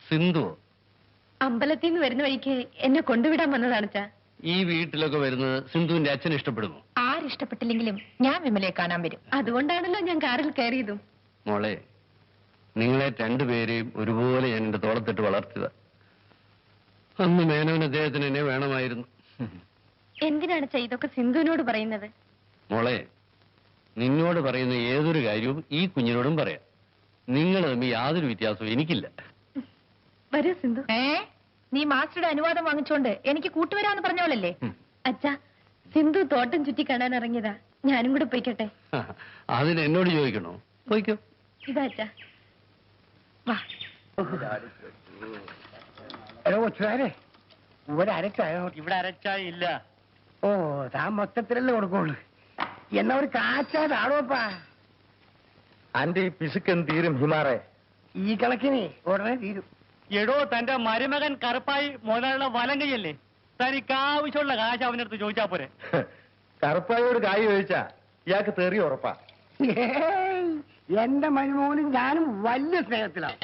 സിന്ധു അമ്പലത്തിൽ നിന്ന് വരുന്ന വഴിക്ക് എന്നെ കൊണ്ടുവിടാൻ വന്നതാണ് അച്ഛാ. ഈ വീട്ടിലൊക്കെ വരുന്നത് സിന്ധുവിന്റെ അച്ഛൻ ഇഷ്ടപ്പെടുന്നു. ആരിഷ്ടപ്പെട്ടില്ലെങ്കിലും ഞാൻ വിമലയെ കാണാൻ വരും. അതുകൊണ്ടാണല്ലോ ഞാൻ കാറിൽ കയറിയതും. മോളെ, നിങ്ങളെ രണ്ടുപേരെയും ഒരുപോലെ ഞാൻ എന്റെ തോളത്തിട്ട് വളർത്തിയതാ. അന്ന് മേനോൻ അദ്ദേഹത്തിന് എന്നെ വേണമായിരുന്നു. എന്തിനാണ് അച്ഛാ ഇതൊക്കെ സിന്ധുവിനോട് പറയുന്നത്? മോളെ, നിന്നോട് പറയുന്ന ഏതൊരു കാര്യവും ഈ കുഞ്ഞിനോടും പറയാം. നിങ്ങൾ തമ്മിൽ യാതൊരു വ്യത്യാസവും എനിക്കില്ല. വരൂ സിന്ധു. നീ മാസ്റ്ററുടെ അനുവാദം വാങ്ങിച്ചോണ്ട് എനിക്ക് കൂട്ടുവരാന്ന് പറഞ്ഞോളല്ലേ? അച്ഛാ, സിന്ധു തോട്ടം ചുറ്റി കാണാൻ ഇറങ്ങിയതാ. ഞാനും കൂടെ പോയിക്കട്ടെ? അതിന് എന്നോട് ചോദിക്കണോ? പോയിക്കോ. ഇതാ അച്ഛാ. വാ. ഇവിടെ അരച്ചായ ഇല്ല. ഓ, താൻ മൊത്തത്തിലല്ലേ കൊടുക്കുള്ളൂ. എന്നാ ഒരു കാച്ചാതാണോപ്പാ. അന്റെ ഈ പിശുക്കൻ തീരും ഹിമാറെ. ഈ കണക്കിന് ഉടനെ തീരും. എടോ, തന്റെ മരുമകൻ കറുപ്പായി മുതലുള്ള വലങ്കയല്ലേ? തനിക്ക് ആവശ്യമുള്ള കാശ് അവനടുത്ത് ചോദിച്ചാ പോരെ? കറുപ്പായോട് കായ് ചോദിച്ചാ ഇയാൾക്ക് തെറി ഉറപ്പാ. എന്റെ മരുമോനും ഞാനും വലിയ സ്നേഹത്തിലാണ്.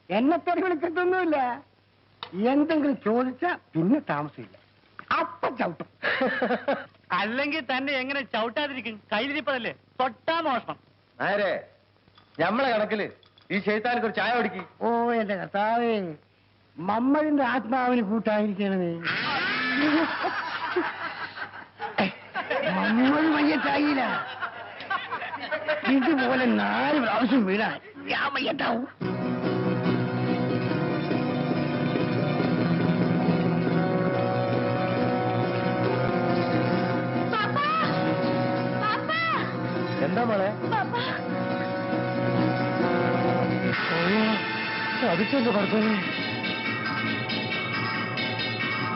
എന്നെ തെറി വിളിച്ചിട്ടൊന്നുമില്ല. എന്തെങ്കിലും ചോദിച്ചാ പിന്നെ താമസമില്ല, അപ്പൊ ചവിട്ടും. അല്ലെങ്കിൽ തന്നെ എങ്ങനെ ചവിട്ടാതിരിക്കും? കയ്യിലിരിപ്പതല്ലേ, തൊട്ടാ മോഷണം. നേരെ ഞമ്മളെ കണക്കില് ഈ ശൈത്താനക്ക് ഒരു ചായ കുടിക്കി. ഓ എന്റെ കർത്താവേ, മമ്മളിന്റെ ആത്മാവിന് കൂട്ടായിരിക്കണമേ. മമ്മൾ മയ്യത്തായില്ല. ഇതുപോലെ 4 പ്രാവശ്യം വീണാ ഞാൻ മയ്യത്താവും. എന്താ മോളെ? അതിച്ചെന്ത് പറഞ്ഞു?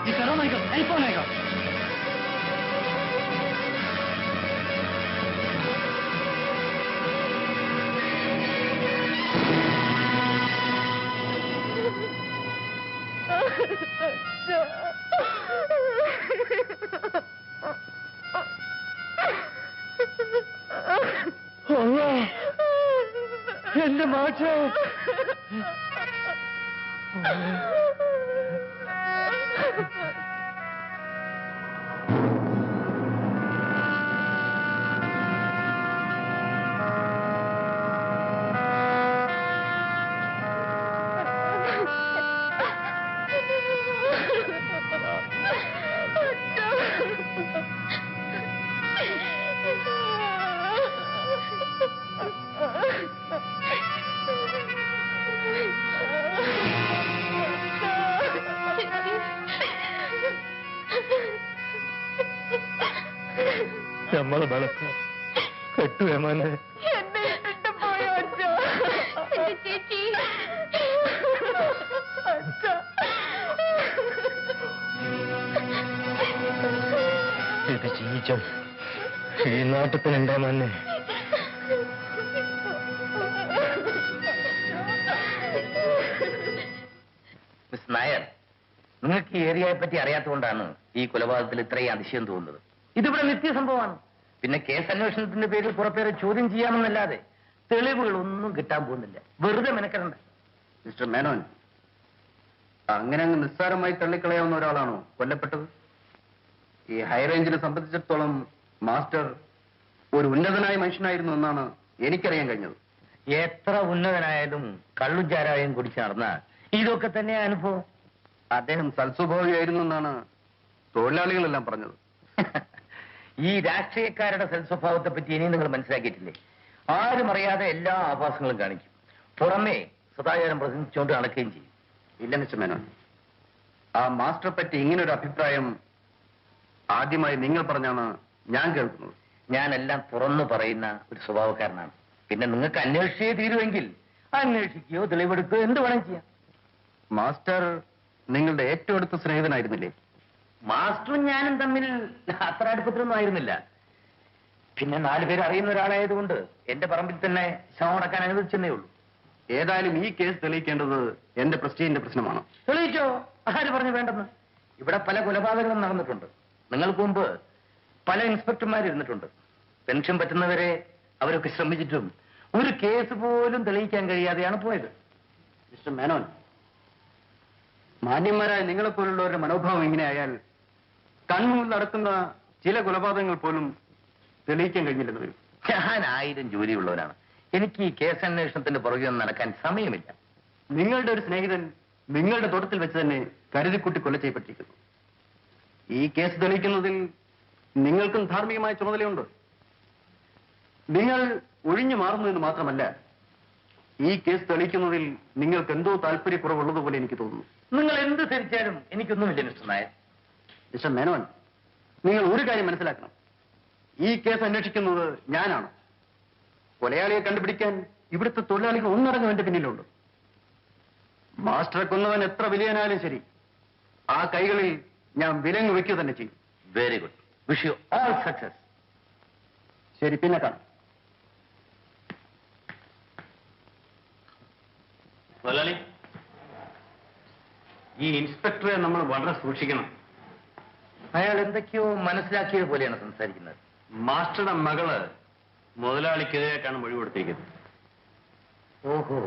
ഈ കറോണോ ഐഫോണേക്കോ? എന്റെ മാഷ നമ്മളെ ബലത്ത് കെട്ടുവേമാന്റെ എന്നെ ഇട്ടിട്ട് പോയോ അച്ഛാ? എന്റെ ചേച്ചി. അച്ഛാ, ഇത് ജീവിച്ചം ഈ നാട്ടത്തിനുണ്ടാ മന്നെ. മിസ് നായർ, നിങ്ങൾക്ക് ഈ ഏരിയയെ പറ്റി അറിയാത്തതുകൊണ്ടാണ് ഈ കൊലപാതകത്തിൽ ഇത്രയും അതിശയം തോന്നുന്നത്. ഇതിവിടെ നിത്യസംഭവമാണ്. പിന്നെ കേസ് അന്വേഷണത്തിന്റെ പേരിൽ പുറത്തേറെ ചോദ്യം ചെയ്യാമെന്നല്ലാതെ തെളിവുകളൊന്നും കിട്ടാൻ പോകുന്നില്ല. വെറുതെ മെനക്കെടണ്ട. മിസ്റ്റർ മേനോൻ, അങ്ങനെ അങ്ങ് നിസ്സാരമായി തള്ളിക്കളയാവുന്ന ഒരാളാണോ കൊല്ലപ്പെട്ടത്? ഈ ഹൈറേഞ്ചിനെ സംബന്ധിച്ചിടത്തോളം മാസ്റ്റർ ഒരു ഉന്നതനായ മനുഷ്യനായിരുന്നു എന്നാണ് എനിക്കറിയാൻ കഴിഞ്ഞത്. എത്ര ഉന്നതനായാലും കള്ളും ചാരായം കുടിച്ച് നടന്ന ഇതൊക്കെ തന്നെ അനുഭവം. അദ്ദേഹം സൽസ്വഭാവിയായിരുന്നു എന്നാണ് തൊഴിലാളികളെല്ലാം പറഞ്ഞത്. ഈ രാഷ്ട്രീയക്കാരുടെ സൽസ്വഭാവത്തെ പറ്റി ഇനിയും നിങ്ങൾ മനസ്സിലാക്കിയിട്ടില്ലേ? ആരും അറിയാതെ എല്ലാ ആഭാസങ്ങളും കാണിക്കും, പുറമേ സദാചാരം പ്രസംഗിച്ചുകൊണ്ട് നടക്കുകയും ചെയ്യും. ഇല്ല മിസ്റ്റർ മേനോൻ, ആ മാസ്റ്ററെ പറ്റി ഇങ്ങനൊരു അഭിപ്രായം ആദ്യമായി നിങ്ങൾ പറഞ്ഞാണ് ഞാൻ കേൾക്കുന്നത്. ഞാനെല്ലാം തുറന്നു പറയുന്ന ഒരു സ്വഭാവക്കാരനാണ്. പിന്നെ നിങ്ങൾക്ക് അന്വേഷിച്ചേ തീരുമെങ്കിൽ അന്വേഷിക്കുകയോ തെളിവെടുക്കുകയോ എന്ത് വേണം ചെയ്യാം. മാസ്റ്റർ നിങ്ങളുടെ ഏറ്റവും അടുത്ത സ്നേഹിതനായിരുന്നില്ലേ? മാസ്റ്ററും ഞാനും തമ്മിൽ അത്ര അടുപ്പത്തിലൊന്നും ആയിരുന്നില്ല. പിന്നെ 4 പേര് അറിയുന്ന ഒരാളായതുകൊണ്ട് എന്റെ പറമ്പിൽ തന്നെ ശവം അടക്കാൻ അനുവദിച്ചെന്നേ ഉള്ളൂ. ഏതായാലും ഈ കേസ് തെളിയിക്കേണ്ടത് എന്റെ പ്രസ്റ്റീജിന്റെ പ്രശ്നമാണ്. തെളിയിച്ചോ? ആര് പറഞ്ഞു വേണ്ടെന്ന്? ഇവിടെ പല കൊലപാതകങ്ങളും നടന്നിട്ടുണ്ട്. നിങ്ങൾക്ക് മുമ്പ് പല ഇൻസ്പെക്ടർമാരിരുന്നിട്ടുണ്ട്. പെൻഷൻ പറ്റുന്നവരെ അവരൊക്കെ ശ്രമിച്ചിട്ടും ഒരു കേസ് പോലും തെളിയിക്കാൻ കഴിയാതെയാണ് പോയത്. മിസ്റ്റർ മേനോൻ, മാന്യന്മാരായ നിങ്ങളെപ്പോലുള്ളവരുടെ മനോഭാവം ഇങ്ങനെയായാൽ കൺമുന്നിൽ നടക്കുന്ന ചില കൊലപാതകങ്ങൾ പോലും തെളിയിക്കാൻ കഴിഞ്ഞില്ലെന്ന് വരും. ഞാൻ 1000 ജോലിയുള്ളവനാണ്. എനിക്ക് ഈ കേസന്വേഷണത്തിന്റെ പുറകെ നടക്കാൻ സമയമില്ല. നിങ്ങളുടെ ഒരു സ്നേഹിതൻ നിങ്ങളുടെ തോട്ടത്തിൽ വെച്ച് തന്നെ കരുതിക്കുട്ടി കൊല ചെയ്യപ്പെട്ടിരിക്കുന്നു. ഈ കേസ് തെളിയിക്കുന്നതിൽ നിങ്ങൾക്കും ധാർമ്മികമായ ചുമതലയുണ്ട്. നിങ്ങൾ ഒഴിഞ്ഞു മാറുന്നതിന് മാത്രമല്ല, ഈ കേസ് തെളിയിക്കുന്നതിൽ നിങ്ങൾക്ക് എന്തോ താല്പര്യക്കുറവുള്ളതുപോലെ എനിക്ക് തോന്നുന്നു. നിങ്ങൾ എന്ത് ധരിച്ചാലും എനിക്കൊന്നുമില്ല മിസ്റ്റർ നായർ. മിസ്റ്റർ മേനോൻ, നിങ്ങൾ ഒരു കാര്യം മനസ്സിലാക്കണം. ഈ കേസ് അന്വേഷിക്കുന്നത് ഞാനാണ്. കൊലയാളിയെ കണ്ടുപിടിക്കാൻ ഇവിടുത്തെ തൊഴിലാളികൾ ഒന്നടങ്കം എന്റെ പിന്നിലുണ്ട്. മാസ്റ്ററെ കൊന്നവൻ എത്ര വിലയനായാലും ശരി, ആ കൈകളിൽ ഞാൻ വിലങ്ങ് വെക്കുക തന്നെ ചെയ്യും. Very good. Wish you all success. ശരി, പിന്നെ കാണാം. മുതലാളി, ഈ ഇൻസ്പെക്ടറെ നമ്മൾ വളരെ സൂക്ഷിക്കണം. അയാൾ എന്തൊക്കെയോ മനസ്സിലാക്കിയത് പോലെയാണ് സംസാരിക്കുന്നത്. മാസ്റ്ററുടെ മകള് മുതലാളിക്കെതിരായിട്ടാണ് മൊഴി കൊടുത്തിരിക്കുന്നത്. ഓഹോ.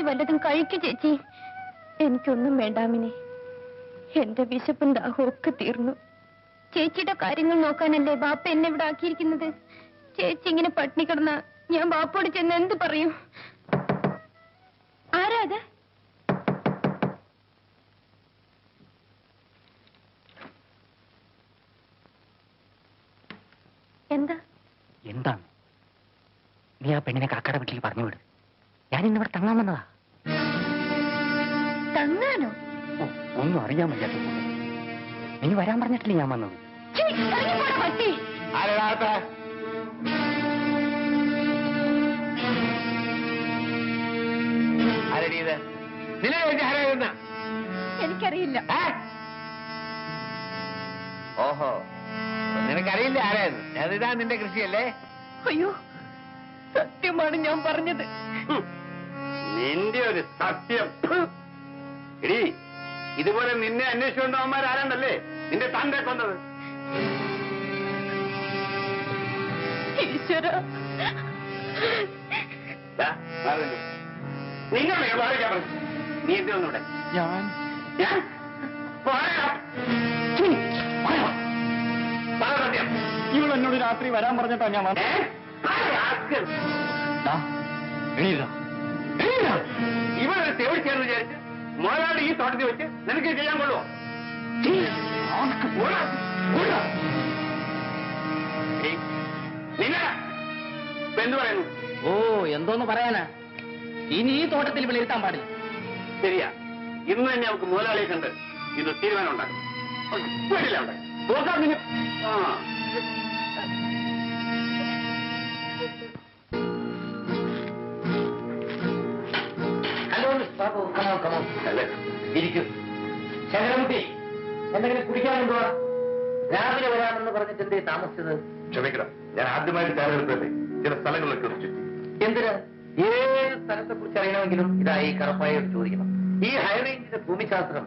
വല്ലതും കഴിക്കു ചേച്ചി. എനിക്കൊന്നും വേണ്ടാമിനെ. എന്റെ വിശപ്പും ദാഹവും ഒക്കെ തീർന്നു. ചേച്ചിയുടെ കാര്യങ്ങൾ നോക്കാനല്ലേ ബാപ്പ എന്നെ ഇവിടെ ആക്കിയിരിക്കുന്നത്. ചേച്ചി ഇങ്ങനെ പട്ടിണി കിടന്ന ഞാൻ ബാപ്പോട് ചെന്ന് എന്ത് പറയും? ആരാ അത്? എന്താ എന്താണ്? നീ ആ പെണ്ണിനെ കാക്കയുടെ വീട്ടിലേക്ക് പറഞ്ഞു വിട്. ഞാൻ ഇന്നിവിടെ തങ്ങാൻ വന്നതാ. തങ്ങാനോ? ഒന്നും അറിയാൻ വയ്യാത്ത. നീ വരാൻ പറഞ്ഞിട്ടില്ലേ ഞാൻ വന്നത്? പട്ടി എനിക്കറിയില്ല. ഓഹോ, നിനക്കറിയില്ല ആരായിരുന്നു? അതിതാ നിന്റെ കൃഷിയല്ലേ? അയ്യോ, സത്യമാണ് ഞാൻ പറഞ്ഞത്. നിന്റെ ഒരു സത്യം. എടീ, ഇതുപോലെ നിന്നെ അന്വേഷിച്ചുകൊണ്ടവന്മാർ ആരാണ്ടല്ലേ നിന്റെ തന്റെ കൊന്നത്? ഈശ്വര, നിങ്ങൾ നീ എന്തൊന്നൂടെ ഞാൻ ഇവൾ എന്നോട് രാത്രി വരാൻ പറഞ്ഞിട്ടാ ഞാൻ ഇവളെ സേവിച്ചെന്ന് വിചാരിച്ച് മുതലാളി ഈ തോട്ടത്തിൽ വെച്ച് നിനക്ക് ചെയ്യാൻ കൊള്ളുവോ? എന്ത് പറയുന്നു? ഓ, എന്തോന്ന് പറയാനാ? ഇനി ഈ തോട്ടത്തിൽ വിളിയിരുത്താൻ പാടില്ല. ശരിയാ, ഇന്ന് തന്നെ നമുക്ക് മുതലാളിയെ കണ്ട് ഇത് തീരുമാനം ഉണ്ടാക്കും. വീട്ടിലെ അവിടെ നോക്കാം നിങ്ങൾ. Hello Babu, come on come on. ഇരിക്കും. ശങ്കരൻകുട്ടി, എന്തെങ്കിലും കുടിക്കാൻ കൊണ്ടുപോവാ. രാവിലെ വരാമെന്ന് പറഞ്ഞിട്ട് എന്തേ താമസിച്ചത്? ക്ഷമിക്കണം, ഞാൻ ആദ്യമായിട്ട് കാലഘട്ടത്തല്ലേ ചില സ്ഥലങ്ങളിലൊക്കെ ചുറ്റി. എന്തിന്? ഏത് സ്ഥലത്തെ കുറിച്ച് അറിയണമെങ്കിലും ഇതാ ഈ കറപ്പായോട് ചോദിക്കണം. ഈ ഹൈറേഞ്ചിന്റെ ഭൂമിശാസ്ത്രം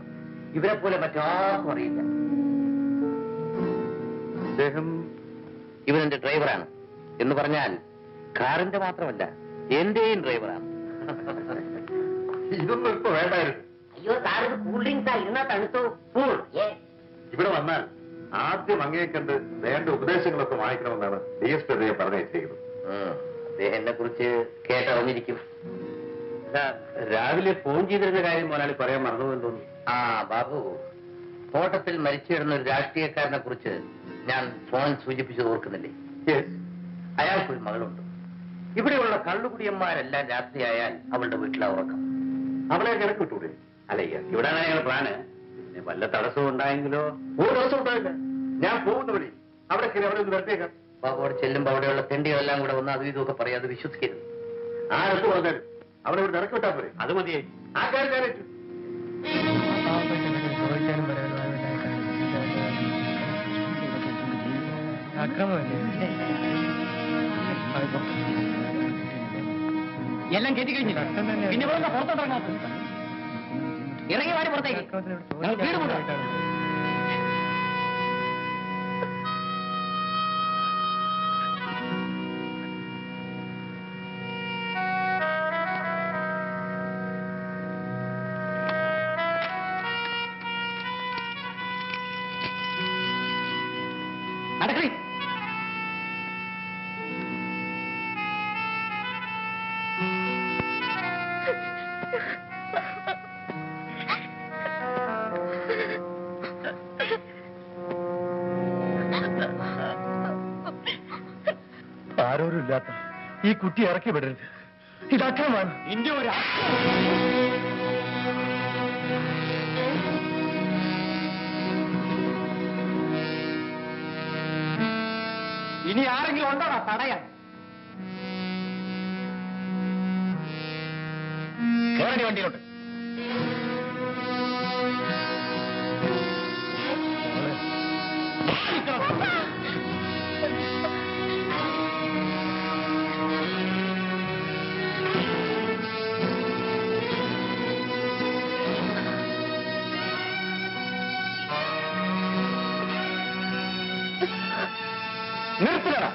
ഇവരെ പോലെ മറ്റാർക്കും അറിയില്ല. അദ്ദേഹം ഇവനെന്റെ ഡ്രൈവറാണ്. എന്ന് പറഞ്ഞാൽ കാറിന്റെ മാത്രമല്ല, എന്റെയും ഡ്രൈവറാണ്. ഇതൊന്നും ഇപ്പൊ വേണ്ടായിരുന്നു. അയ്യോ സാറിത് കൂൾ ഡ്രിങ്ക്സാ, ഇരുന്നാ തണുത്തോ. ഇവിടെ വന്നാൽ ആദ്യം അങ്ങയെ കണ്ട് വേണ്ട ഉപദേശങ്ങളൊക്കെ വാങ്ങിക്കണമെന്നാണ് DSP അദ്ദേഹം പറഞ്ഞിരിക്കുന്നത്. അദ്ദേഹം എന്നെ കുറിച്ച് കേട്ടറിഞ്ഞിരിക്കും. രാവിലെ ഫോൺ ചെയ്തിരുന്ന കാര്യം മുതലാളി പറയാൻ മറന്നുപോയെന്ന് തോന്നുന്നു. ആ ബാബു, തോട്ടത്തിൽ മരിച്ചു കിടന്ന ഒരു രാഷ്ട്രീയക്കാരനെ കുറിച്ച് ഞാൻ ഫോണിൽ സൂചിപ്പിച്ചത് ഓർക്കുന്നില്ലേ? അയാൾക്കൊരു മകളുണ്ട്. ഇവിടെയുള്ള കള്ളുകുടിയന്മാരെല്ലാം രാത്രിയായാൽ അവളുടെ വീട്ടിലാ ഉറക്കം. അവളെ കിടക്ക് വിട്ടൂടെ? അല്ല, ഇവിടാണ് ഞങ്ങൾ പ്ലാന്. പിന്നെ വല്ല തടസ്സവും ഉണ്ടായെങ്കിലോ? ഒരു തടസ്സം ഉണ്ടായില്ല. ഞാൻ പോകുന്ന വഴി അവിടെ കയറി അവിടെ ഒന്ന് വെറുതേക്കാം. ബാബു അവിടെ ചെല്ലുമ്പോൾ അവിടെയുള്ള തെണ്ടികളെല്ലാം കൂടെ വന്ന് അതും ഇതൊക്കെ പറയാതെ വിശ്വസിക്കരുത്. ആരൊക്കെ പറഞ്ഞാലും അവിടെ ഇവിടെ ഇറക്കി വിട്ടാ പോരെ? അത് മതിയായി. ആ കാര്യം ഞാൻ ഏറ്റു. എല്ലാം കയറ്റി കഴിഞ്ഞില്ല. പിന്നെ ഇവിടെ പുറത്തോട്ടിറങ്ങാത്ത ഇറങ്ങി വാടി പുറത്തേക്ക്. ഞങ്ങൾ വീട് കൊണ്ടുപോയി. നടക്കണേ. ആരോരും ഇല്ലാത്ത ഈ കുട്ടി ഇറക്കി വിടരുത്. ഇത് അക്രമമാണ്. ഇന്ത്യ ഒരു ഇനി ആരെങ്കിലും ഉണ്ടോടാ തടയാൻ? കേറണി വണ്ടിയിലോട്ട്. നിർത്തലടാ.